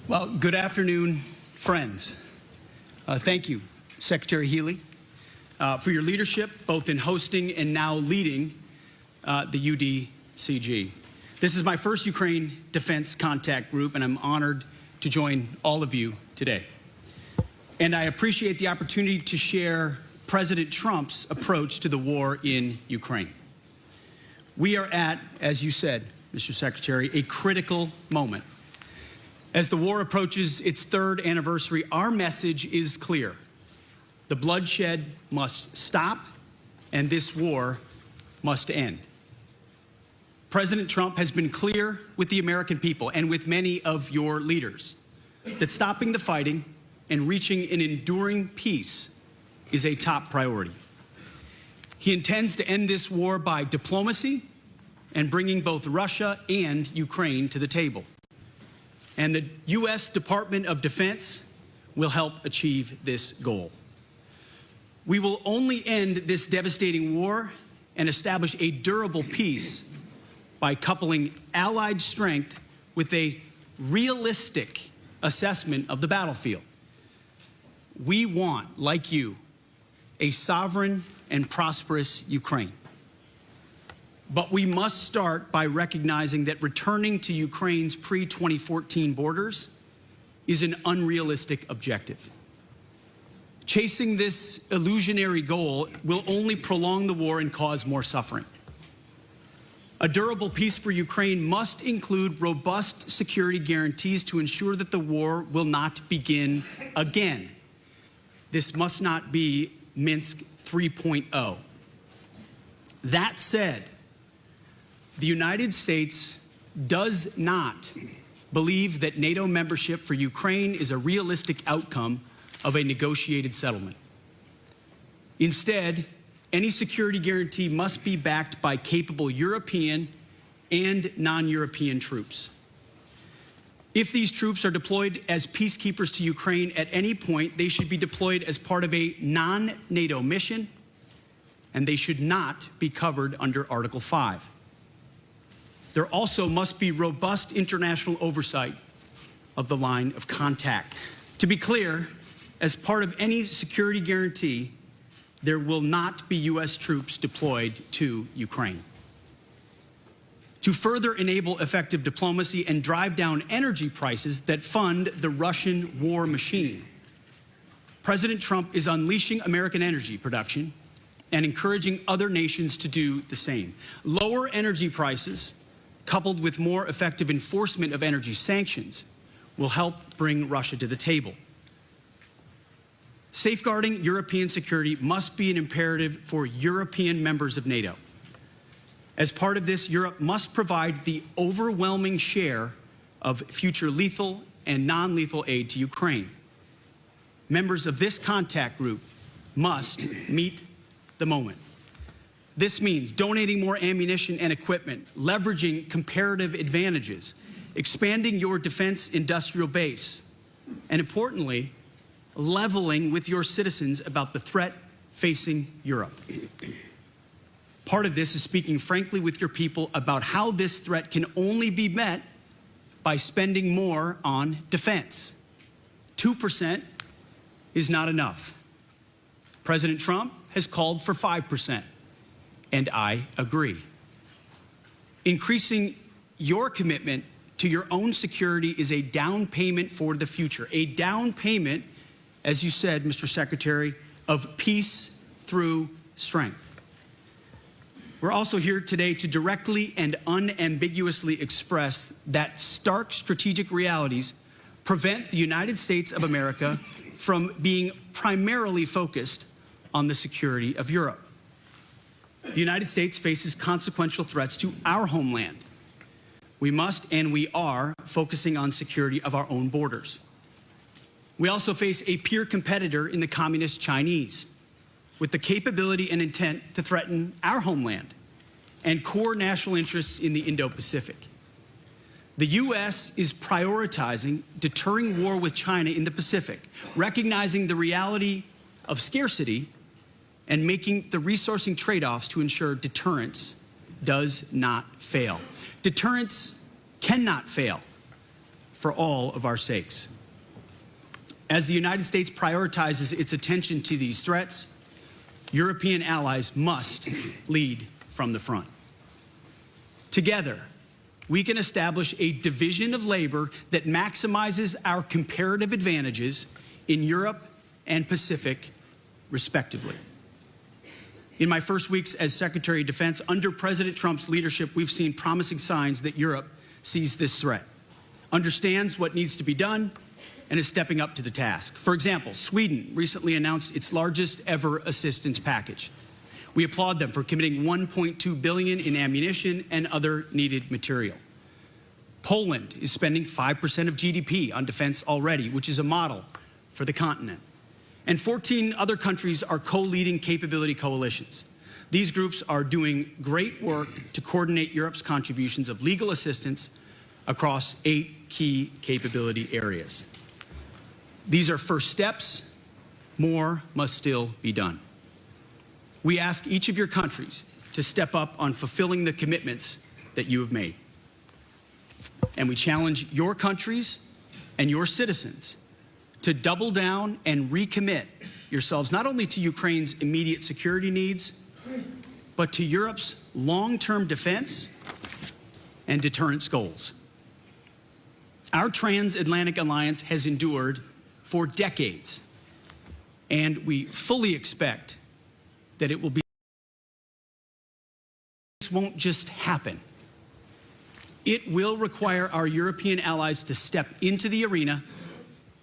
Well, good afternoon, friends. Thank you, Secretary Healy, for your leadership, both in hosting and now leading the UDCG. This is my first Ukraine Defense Contact Group, and I'm honored to join all of you today. And I appreciate the opportunity to share President Trump's approach to the war in Ukraine. We are at, as you said, Mr. Secretary, a critical moment. As the war approaches its third anniversary, our message is clear. The bloodshed must stop, and this war must end. President Trump has been clear with the American people and with many of your leaders that stopping the fighting and reaching an enduring peace is a top priority. He intends to end this war by diplomacy and bringing both Russia and Ukraine to the table. And the U.S. Department of Defense will help achieve this goal. We will only end this devastating war and establish a durable peace by coupling allied strength with a realistic assessment of the battlefield. We want, like you, a sovereign and prosperous Ukraine. But we must start by recognizing that returning to Ukraine's pre-2014 borders is an unrealistic objective. Chasing this illusionary goal will only prolong the war and cause more suffering. A durable peace for Ukraine must include robust security guarantees to ensure that the war will not begin again. This must not be Minsk 3.0. That said, the United States does not believe that NATO membership for Ukraine is a realistic outcome of a negotiated settlement. Instead, any security guarantee must be backed by capable European and non-European troops. If these troops are deployed as peacekeepers to Ukraine at any point, they should be deployed as part of a non-NATO mission, and they should not be covered under Article 5. There also must be robust international oversight of the line of contact. To be clear, as part of any security guarantee, there will not be U.S. troops deployed to Ukraine. To further enable effective diplomacy and drive down energy prices that fund the Russian war machine, President Trump is unleashing American energy production and encouraging other nations to do the same. Lower energy prices, coupled with more effective enforcement of energy sanctions, will help bring Russia to the table. Safeguarding European security must be an imperative for European members of NATO. As part of this, Europe must provide the overwhelming share of future lethal and non-lethal aid to Ukraine. Members of this contact group must meet the moment. This means donating more ammunition and equipment, leveraging comparative advantages, expanding your defense industrial base, and importantly, leveling with your citizens about the threat facing Europe. Part of this is speaking frankly with your people about how this threat can only be met by spending more on defense. 2% is not enough. President Trump has called for 5%. And I agree. Increasing your commitment to your own security is a down payment for the future, a down payment, as you said, Mr. Secretary, of peace through strength. We're also here today to directly and unambiguously express that stark strategic realities prevent the United States of America from being primarily focused on the security of Europe. The United States faces consequential threats to our homeland. We must and we are focusing on security of our own borders. We also face a peer competitor in the communist Chinese with the capability and intent to threaten our homeland and core national interests in the Indo-Pacific. The U.S. is prioritizing deterring war with China in the Pacific, recognizing the reality of scarcity and making the resourcing trade-offs to ensure deterrence does not fail. Deterrence cannot fail for all of our sakes. As the United States prioritizes its attention to these threats, European allies must lead from the front. Together, we can establish a division of labor that maximizes our comparative advantages in Europe and Pacific, respectively. In my first weeks as Secretary of Defense, under President Trump's leadership, we've seen promising signs that Europe sees this threat, understands what needs to be done, and is stepping up to the task. For example, Sweden recently announced its largest ever assistance package. We applaud them for committing $1.2 billion in ammunition and other needed material. Poland is spending 5% of GDP on defense already, which is a model for the continent. And 14 other countries are co-leading capability coalitions. These groups are doing great work to coordinate Europe's contributions of legal assistance across 8 key capability areas. These are first steps. More must still be done. We ask each of your countries to step up on fulfilling the commitments that you have made. And we challenge your countries and your citizens to double down and recommit yourselves not only to Ukraine's immediate security needs, but to Europe's long-term defense and deterrence goals. Our transatlantic alliance has endured for decades, and we fully expect that it will be. This won't just happen. It will require our European allies to step into the arena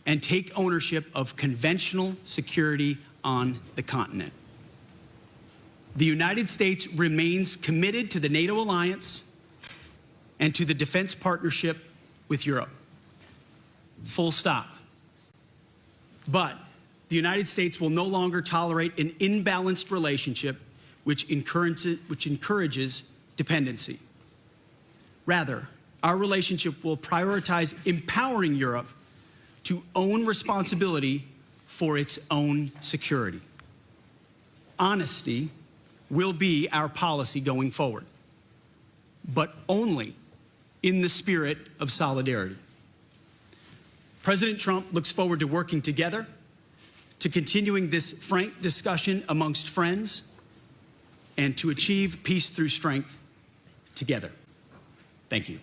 and take ownership of conventional security on the continent. The United States remains committed to the NATO alliance and to the defense partnership with Europe. Full stop. But the United States will no longer tolerate an imbalanced relationship which encourages dependency. Rather, our relationship will prioritize empowering Europe to own responsibility for its own security. Honesty will be our policy going forward, but only in the spirit of solidarity. President Trump looks forward to working together, to continuing this frank discussion amongst friends, and to achieve peace through strength together. Thank you.